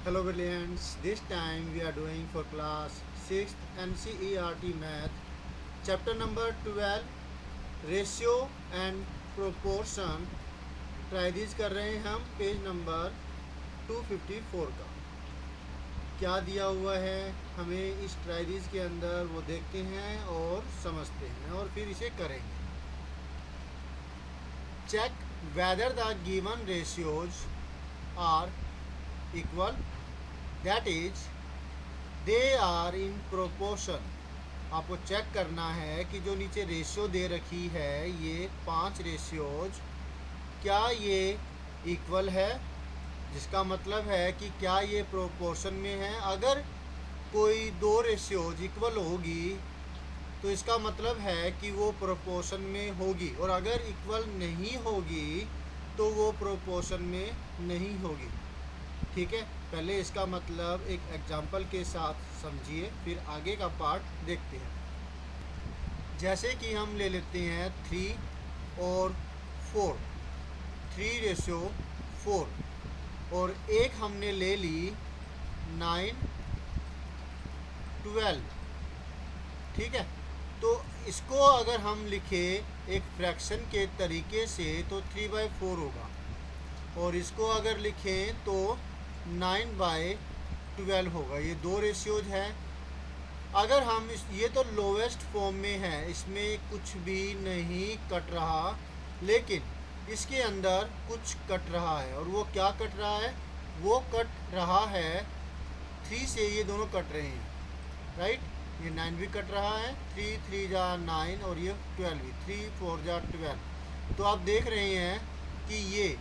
Hello brilliants, this time we are doing for class 6th NCERT Math chapter number 12 Ratio and Proportion ट्राइडीज कर रहे हैं हम page number 254 का। क्या दिया हुआ है हमें इस ट्राइडीज के अंदर वो देखते हैं और समझते हैं और फिर इसे करेंगे। Check whether the given ratios are equal, that is they are in proportion. आपको चेक करना है कि जो नीचे रेशियो दे रखी है ये 5 रेशियोज क्या ये इक्वल है, जिसका मतलब है कि क्या ये प्रोपोर्शन में है। अगर कोई 2 रेशियोज इक्वल होगी तो इसका मतलब है कि वो प्रोपोर्शन में होगी, और अगर इक्वल नहीं होगी तो वो प्रोपोर्शन में नहीं होगी। ठीक है, पहले इसका मतलब एक एग्जाम्पल के साथ समझिए, फिर आगे का पार्ट देखते हैं। जैसे कि हम ले लेते हैं 3 और 4, 3 रेशियो 4, और एक हमने ले ली 9 12। ठीक है, तो इसको अगर हम लिखें एक फ्रैक्शन के तरीके से तो 3/4 होगा, और इसको अगर लिखें तो 9/12 होगा। ये 2 रेशियोज है। अगर हम ये तो लोवेस्ट फॉर्म में है, इसमें कुछ भी नहीं कट रहा, लेकिन इसके अंदर कुछ कट रहा है, और वो क्या कट रहा है? वो कट रहा है 3 से, ये दोनों कट रहे हैं, राइट। ये 9 भी कट रहा है, 3 3 जा 9, और ये 12 भी, 3 4 जा 12। तो आप देख रहे हैं कि ये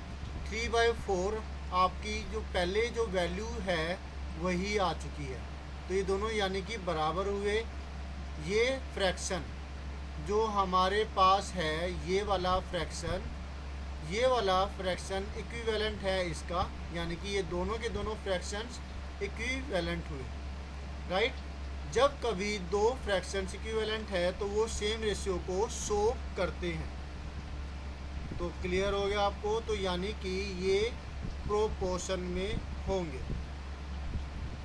3/4 आपकी जो पहले जो वैल्यू है वही आ चुकी है। तो ये दोनों यानी कि बराबर हुए। ये फ्रैक्शन जो हमारे पास है, ये वाला फ्रैक्शन इक्विवेलेंट है इसका, यानी कि ये दोनों के दोनों फ्रैक्शंस इक्विवेलेंट हुए, राइट। जब कभी 2 फ्रैक्शंस इक्विवेलेंट है तो वो सेम रेशियो को शो करते हैं। तो क्लियर हो गया आपको? तो यानी कि ये प्रोपोर्शन में होंगे।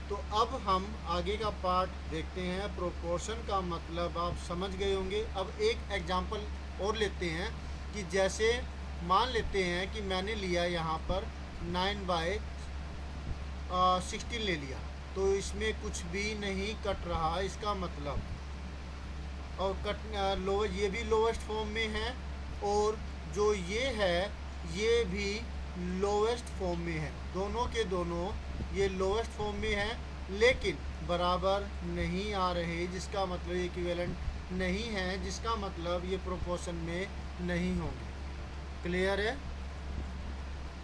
तो अब हम आगे का पार्ट देखते हैं। प्रोपोर्शन का मतलब आप समझ गए होंगे। अब एक एग्जांपल और लेते हैं कि जैसे मान लेते हैं कि मैंने लिया यहाँ पर 9/16 ले लिया, तो इसमें कुछ भी नहीं कट रहा, इसका मतलब, और ये भी लोवेस्ट फॉर्म में है, और जो ये है ये भी लोवेस्ट फॉर्म में है। दोनों के दोनों ये लोवेस्ट फॉर्म में है, लेकिन बराबर नहीं आ रहे, जिसका मतलब इक्विवेलेंट नहीं है, जिसका मतलब ये प्रोपोर्शन में नहीं होंगे। क्लियर है?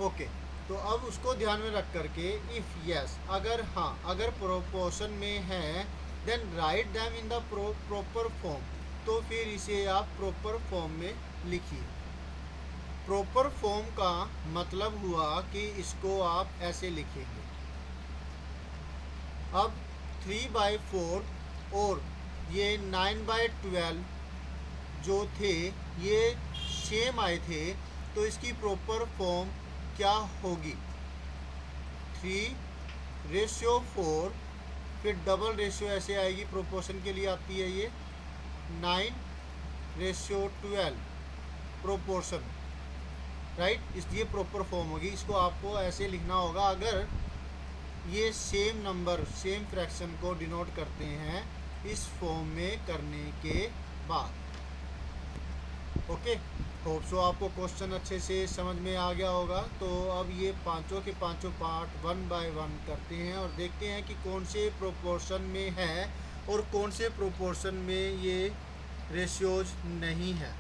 ओके। तो अब उसको ध्यान में रख करके इफ़ यस, अगर हाँ, अगर प्रोपोर्शन में है, then write them in the proper form. तो फिर इसे आप प्रॉपर फॉर्म में लिखिए। प्रॉपर फॉर्म का मतलब हुआ कि इसको आप ऐसे लिखेंगे। अब 3/4 और ये 9/12 जो थे ये सेम आए थे, तो इसकी प्रॉपर फॉर्म क्या होगी? 3/4, फिर डबल रेशियो ऐसे आएगी, प्रोपोर्शन के लिए आती है ये 9/12 प्रोपोर्शन, राइट। इसलिए प्रॉपर फॉर्म होगी। इसको आपको ऐसे लिखना होगा अगर ये सेम नंबर, सेम फ्रैक्शन को डिनोट करते हैं इस फॉर्म में करने के बाद। ओके, होप सो आपको क्वेश्चन अच्छे से समझ में आ गया होगा। तो अब ये पांचों के पांचों पार्ट 1 बाय 1 करते हैं और देखते हैं कि कौन से प्रोपोर्शन में है और कौन से प्रोपोर्शन में ये रेशियोज नहीं है।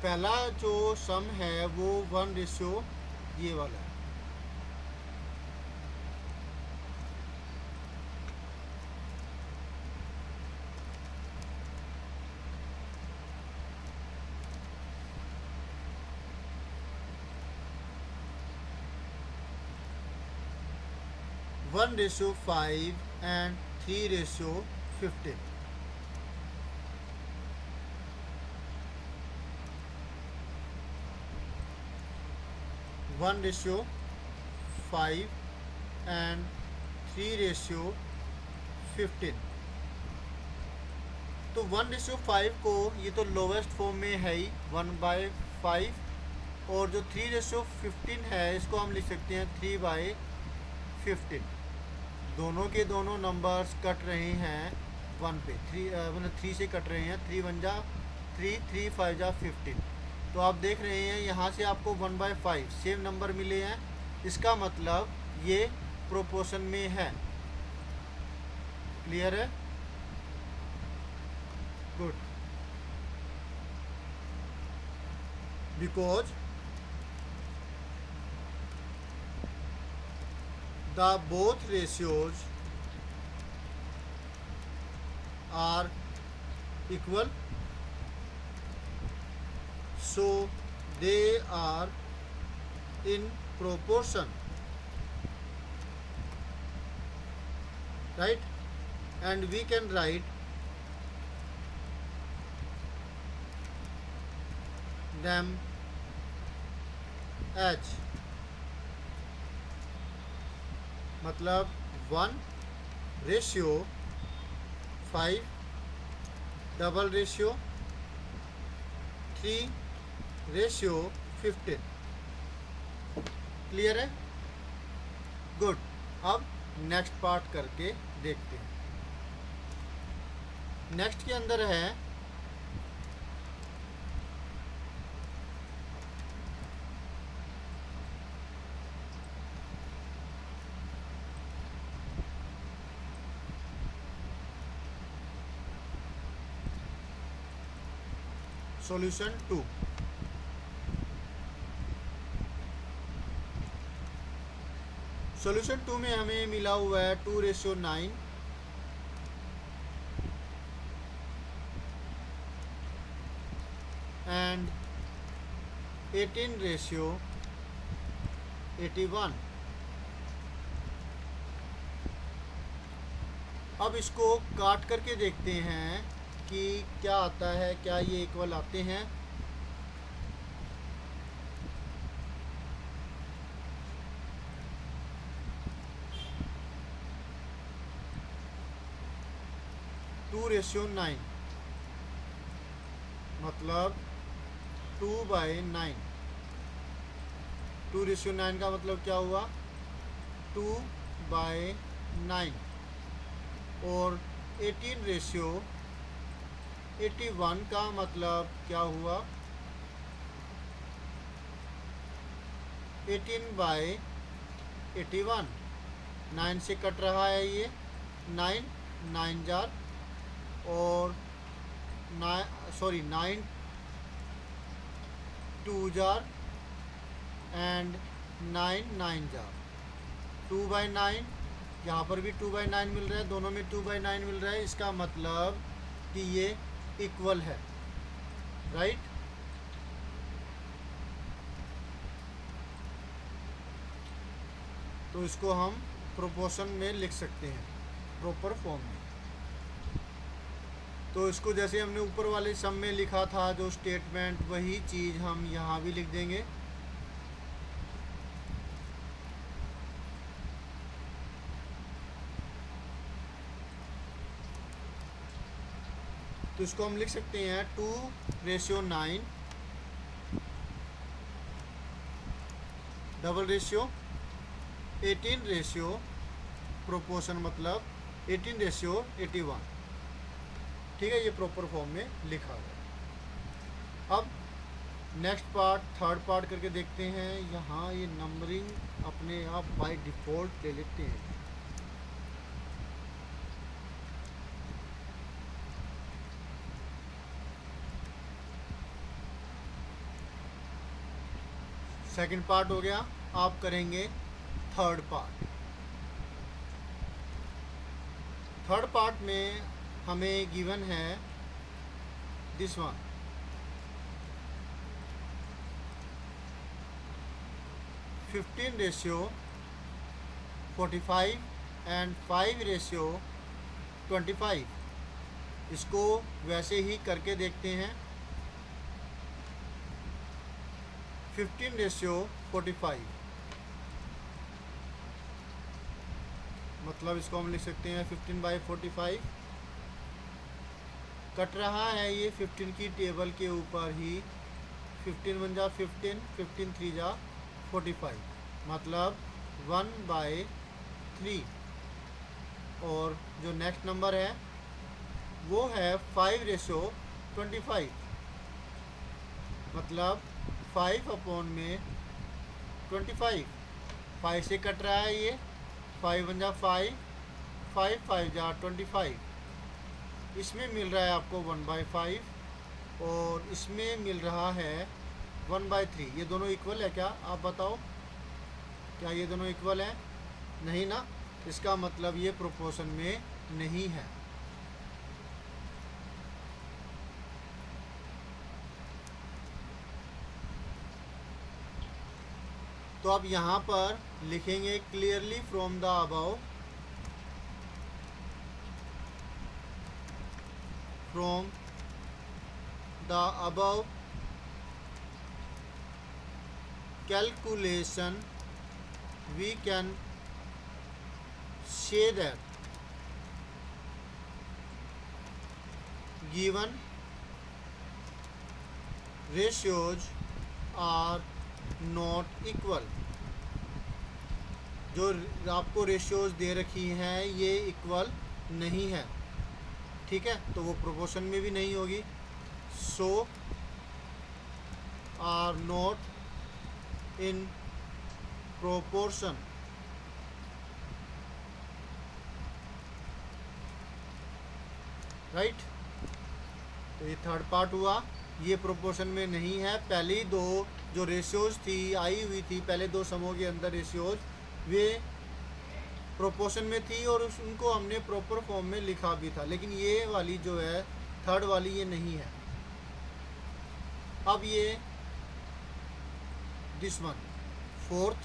पहला जो सम है वो 1/, ये वाला है। 1:5 and 3:15. 1:5 and 3:15. तो 1:5 को ये तो लोवेस्ट फॉर्म में है ही 1/5, और जो 3:15 है इसको हम लिख सकते हैं 3/15. दोनों के दोनों नंबर्स कट रहे हैं 1 पे, 3 से कट रहे हैं. 3 1 जा 3, 3 5 जा 15. तो आप देख रहे हैं यहाँ से आपको 1/5 सेम नंबर मिले हैं. इसका मतलब ये प्रोपोर्शन में है. क्लियर है? Good. Because the both ratios are equal, so they are in proportion, right? And we can write them as, मतलब 1:5, डबल रेशियो 3:15. क्लियर है? गुड. अब नेक्स्ट पार्ट करके देखते हैं. नेक्स्ट के अंदर है सॉल्यूशन 2. सॉल्यूशन 2 में हमें मिला हुआ है 2:9 एंड 18:81. अब इसको काट करके देखते हैं कि क्या आता है, क्या ये इक्वल आते हैं. टू रेशियो 9 मतलब 2/9. 2:9 का मतलब क्या हुआ? 2/9. और 18:81 का मतलब क्या हुआ? 18/81. 9 से कट रहा है ये 9 9 जार, और 9 2 जार एंड 9 9 जार. 2/9. यहाँ पर भी 2/9 मिल रहा है, दोनों में 2/9 मिल रहा है. इसका मतलब कि ये इक्वल है, राइट? तो इसको हम प्रोपोर्शन में लिख सकते हैं, प्रॉपर फॉर्म में. तो इसको जैसे हमने ऊपर वाले सम में लिखा था जो स्टेटमेंट, वही चीज़ हम यहाँ भी लिख देंगे. तो इसको हम लिख सकते हैं 2:9 डबल रेशियो 18 प्रोपोर्शन मतलब 18:81. ठीक है, ये प्रॉपर फॉर्म में लिखा है. अब नेक्स्ट पार्ट, थर्ड पार्ट करके देखते हैं. यहाँ ये नंबरिंग अपने आप बाय डिफ़ॉल्ट ले लेते हैं. सेकंड पार्ट हो गया. आप करेंगे थर्ड पार्ट. थर्ड पार्ट में हमें गिवन है दिस वन. (15:45 एंड 5:25। इसको वैसे ही करके देखते हैं। 15:45, मतलब इसको हम लिख सकते हैं 15/45। कट रहा है ये 15 की टेबल के ऊपर ही। 15 1 जा 15, 15 3 जा 45, मतलब 1/3। और जो नेक्स्ट नंबर है वो है 5:25, मतलब 5/25। 5 से कट रहा है ये। 5 1 जा 5, 5 5 जा 25। इसमें मिल रहा है आपको 1/5 और इसमें मिल रहा है 1/3। ये दोनों इक्वल है क्या, आप बताओ? क्या ये दोनों इक्वल है? नहीं ना, इसका मतलब ये प्रोपोर्शन में नहीं है। तो अब यहाँ पर लिखेंगे clearly from the above, from the above calculation we can say that given ratios are not equal। जो आपको रेशियोज दे रखी हैं ये इक्वल नहीं है, ठीक है, तो वो प्रोपोर्शन में भी नहीं होगी। So are not in proportion. Right, तो ये थर्ड पार्ट हुआ, ये प्रोपोर्शन में नहीं है। पहली दो जो रेशियोज थी आई हुई थी, पहले दो समूह के अंदर रेशियोज, वे प्रोपोर्शन में थी और उनको हमने प्रॉपर फॉर्म में लिखा भी था। लेकिन ये वाली जो है थर्ड वाली, ये नहीं है। अब ये दिस वन फोर्थ,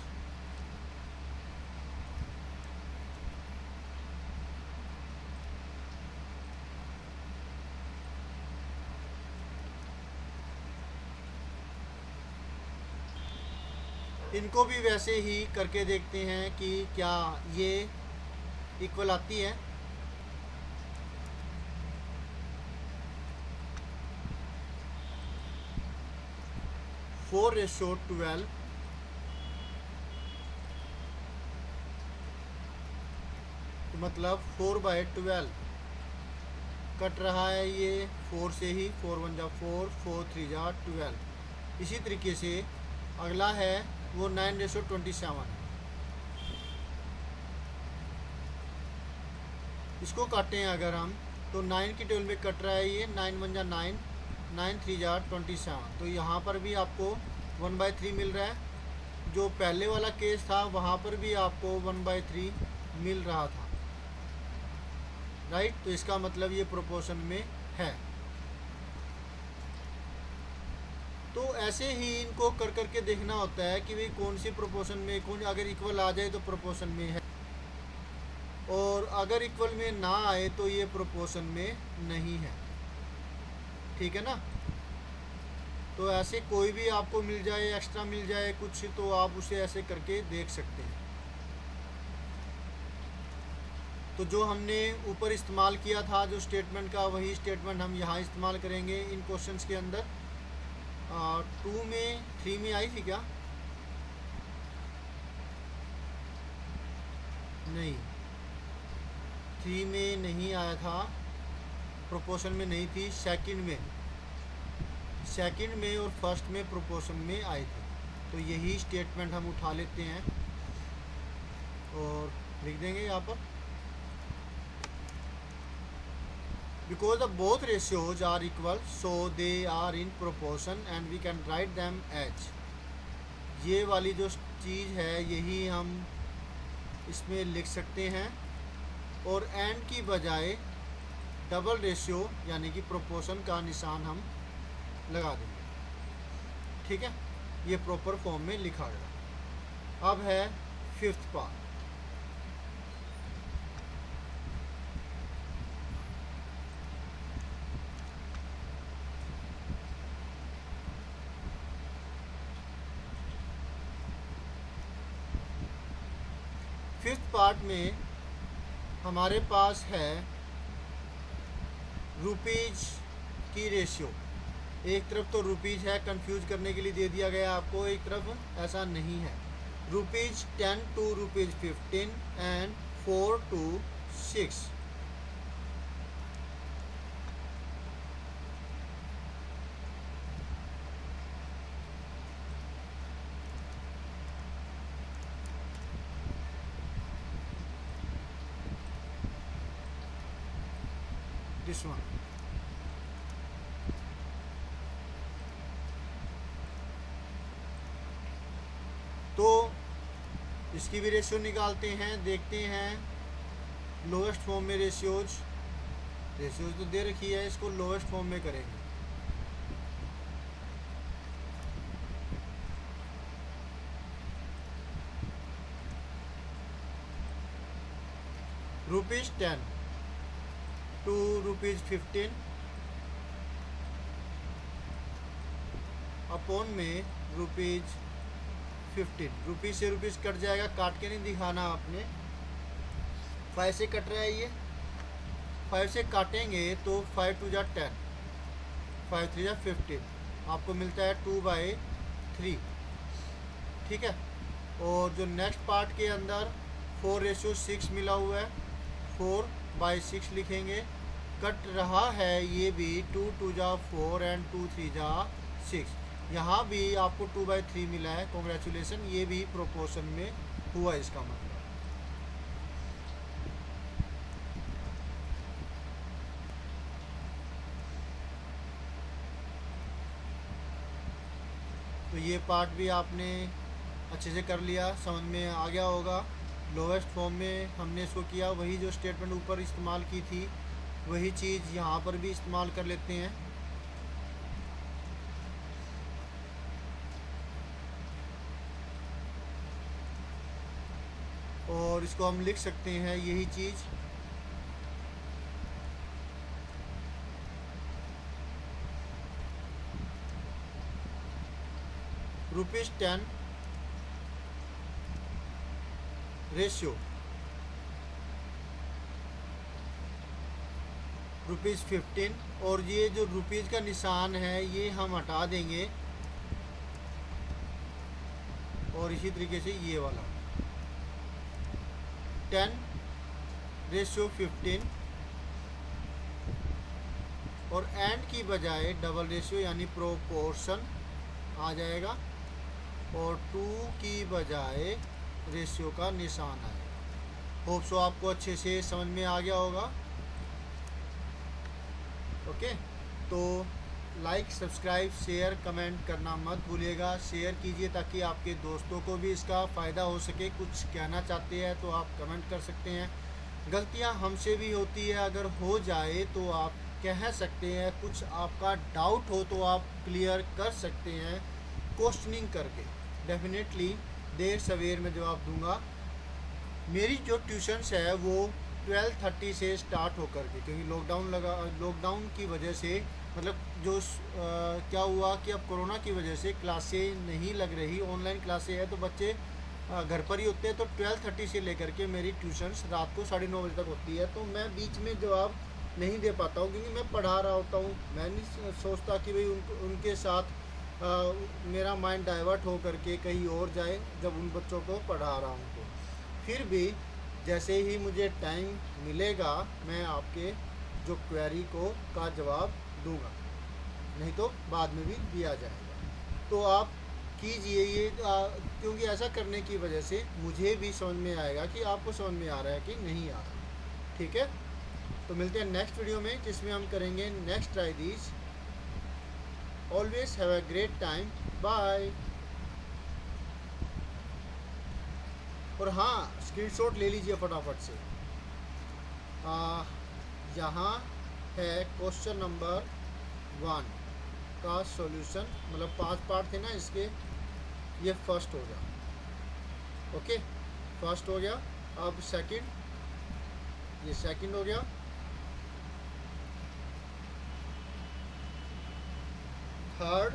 इनको भी वैसे ही करके देखते हैं कि क्या ये इक्वल आती है। फोर रेशो 12, तो मतलब 4/12 कट रहा है ये 4 से ही। 4 1 जा 4, 4 3 जा 12। इसी तरीके से अगला है वो 9:27। इसको काटें अगर हम, तो 9 की टेबल में कट रहा है ये। 9 1 जा 9, 9 3 जा 27। तो यहाँ पर भी आपको 1/3 मिल रहा है। जो पहले वाला केस था वहाँ पर भी आपको 1/3 मिल रहा था। राइट, तो इसका मतलब ये प्रोपोर्शन में है। तो ऐसे ही इनको कर करके देखना होता है कि भाई कौन सी प्रोपोर्शन में, कौन अगर इक्वल आ जाए तो प्रोपोर्शन में है, और अगर इक्वल में ना आए तो ये प्रोपोर्शन में नहीं है। ठीक है ना। तो ऐसे कोई भी आपको मिल जाए, एक्स्ट्रा मिल जाए कुछ, तो आप उसे ऐसे करके देख सकते हैं। तो जो हमने ऊपर इस्तेमाल किया था जो स्टेटमेंट का, वही स्टेटमेंट हम यहाँ इस्तेमाल करेंगे इन क्वेश्चंस के अंदर। 2 में 3 में आई थी क्या? नहीं, 3 में नहीं आया था, प्रोपोर्शन में नहीं थी। सेकंड में और फर्स्ट में प्रोपोर्शन में आए थे। तो यही स्टेटमेंट हम उठा लेते हैं और लिख देंगे यहाँ पर। Because the both ratios are equal, so they are in proportion and we can write them as। ये वाली जो चीज़ है यही हम इसमें लिख सकते हैं, और एंड की बजाय डबल रेशियो यानी कि प्रोपोर्शन का निशान हम लगा देंगे। ठीक है, ये प्रॉपर फॉर्म में लिखा गया। अब है फिफ्थ पार्ट। फिफ्थ पार्ट में हमारे पास है रुपीज की रेशियो। एक तरफ तो रुपीज है, कंफ्यूज करने के लिए दे दिया गया आपको, एक तरफ ऐसा नहीं है। ₹10 to ₹15 and 4 to 6। This one। तो इसकी भी रेशियो निकालते हैं, देखते हैं लोएस्ट फॉर्म में रेशियोज तो दे रखी है, इसको लोएस्ट फॉर्म में करेंगे। ₹10 to ₹15 अपॉन में ₹15। रुपीज से रुपीज कट जाएगा, काट के नहीं दिखाना आपने, 5 से कट रहा है ये, 5 से काटेंगे तो 5 2 जा 10, 5 3 जा 15, आपको मिलता है 2/3। ठीक है। और जो नेक्स्ट पार्ट के अंदर 4:6 मिला हुआ है, 4/6 लिखेंगे। कट रहा है ये भी, 2 2 जा 4 एंड 2 3 जा 6। यहाँ भी आपको 2/3 मिला है, कॉन्ग्रेचुलेसन, ये भी प्रोपोर्शन में हुआ इसका मतलब। तो ये पार्ट भी आपने अच्छे से कर लिया, समझ में आ गया होगा। लोवेस्ट फॉर्म में हमने इसको किया, वही जो स्टेटमेंट ऊपर इस्तेमाल की थी वही चीज़ यहाँ पर भी इस्तेमाल कर लेते हैं। और इसको हम लिख सकते हैं यही चीज़, ₹10 रेशियो ₹15। और ये जो रुपीज़ का निशान है ये हम हटा देंगे, और इसी तरीके से ये वाला 10:15 और एंड की बजाय डबल रेशियो यानी प्रोपोर्शन आ जाएगा, और 2 की बजाय रेशियो का निशान आएगा। होप सो आपको अच्छे से समझ में आ गया होगा। ओके, तो लाइक, सब्सक्राइब, शेयर, कमेंट करना मत भूलिएगा। शेयर कीजिए ताकि आपके दोस्तों को भी इसका फ़ायदा हो सके। कुछ कहना चाहते हैं तो आप कमेंट कर सकते हैं। गलतियां हमसे भी होती है, अगर हो जाए तो आप कह सकते हैं। कुछ आपका डाउट हो तो आप क्लियर कर सकते हैं क्वेश्चनिंग करके। डेफिनेटली देर सवेर में जवाब दूंगा। मेरी जो ट्यूशन्स है वो 12:30 से स्टार्ट होकर के, क्योंकि लॉकडाउन की वजह से, मतलब जो क्या हुआ कि अब कोरोना की वजह से क्लासें नहीं लग रही, ऑनलाइन क्लासें हैं, तो बच्चे घर पर ही होते हैं। तो 12:30 से लेकर के मेरी ट्यूशन्स रात को 9:30 बजे तक होती है। तो मैं बीच में जवाब नहीं दे पाता हूँ, क्योंकि मैं पढ़ा रहा होता हूँ। मैं नहीं सोचता कि भाई उनके साथ मेरा माइंड डाइवर्ट हो करके कहीं और जाए जब उन बच्चों को पढ़ा रहा हूँ। तो फिर भी जैसे ही मुझे टाइम मिलेगा मैं आपके जो क्वेरी का जवाब दूंगा, नहीं तो बाद में भी दिया जाएगा। तो आप कीजिए ये, क्योंकि ऐसा करने की वजह से मुझे भी समझ में आएगा कि आपको समझ में आ रहा है कि नहीं आ रहा। ठीक है, तो मिलते हैं नेक्स्ट वीडियो में, जिसमें हम करेंगे next try these. Always have a great time, bye. और हाँ, स्क्रीनशॉट ले लीजिए फटाफट से। यहाँ है क्वेश्चन नंबर 1 का सॉल्यूशन, मतलब 5 पार्ट थे ना इसके, ये फर्स्ट हो गया। ओके, फर्स्ट हो गया। अब सेकंड, ये सेकंड हो गया। थर्ड,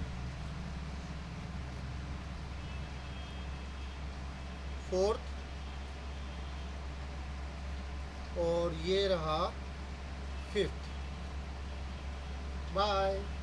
फोर्थ, और ये रहा फिफ्थ। बाय।